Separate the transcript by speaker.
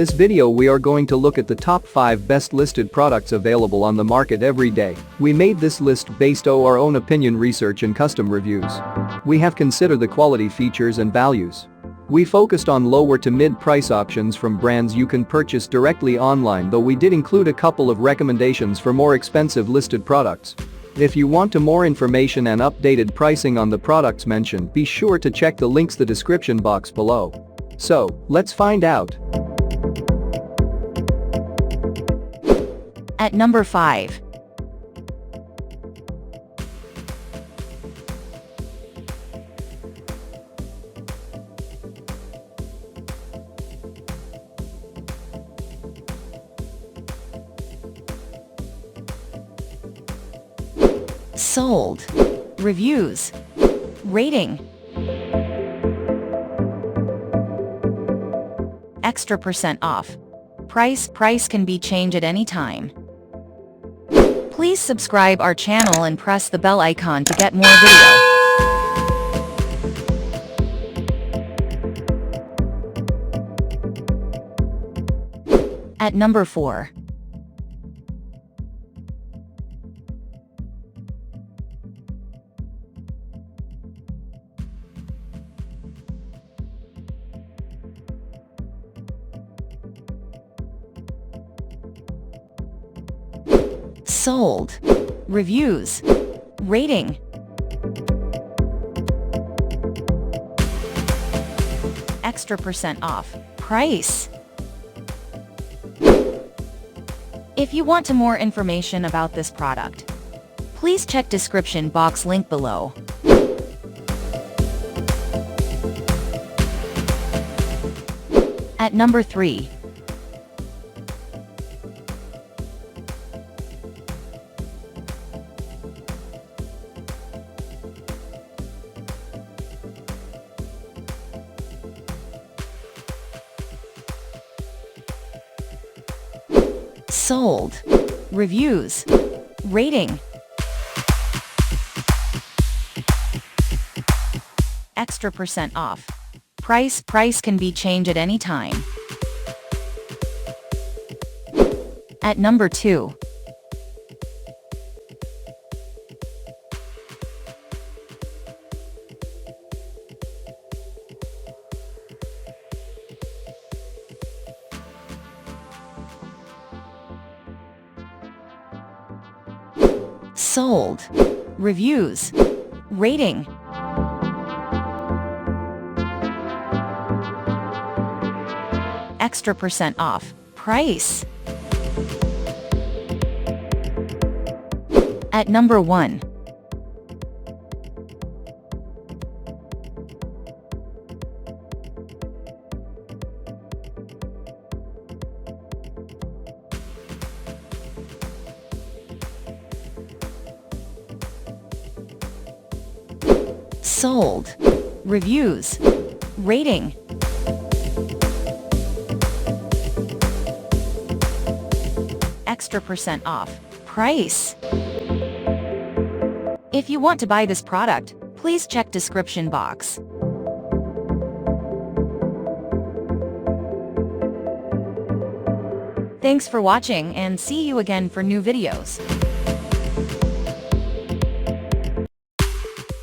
Speaker 1: This video we are going to look at the top 5 best listed products available on the market every day. We made this list based on our own opinion research and custom reviews. We have considered the quality features and values. We focused on lower to mid price options from brands you can purchase directly online, though we did include a couple of recommendations for more expensive listed products. If you want more information and updated pricing on the products mentioned, be sure to check the links in the description box below. So, let's find out.
Speaker 2: At number 5. Sold. Reviews. Rating. Extra % off. Price can be changed at any time. Please subscribe our channel and press the bell icon to get more video. At number 4. Sold. Reviews. Rating. Extra % off. Price. If you want more information about this product, please check description box link below. At number 3. Sold. Reviews. Rating. Extra % off. Price can be changed at any time. At number 2. Sold. Reviews. Rating. Extra % off. Price. At number 1. Sold. Reviews. Rating. Extra % off. Price. If you want to buy this product, please check description box. Thanks for watching and see you again for new videos.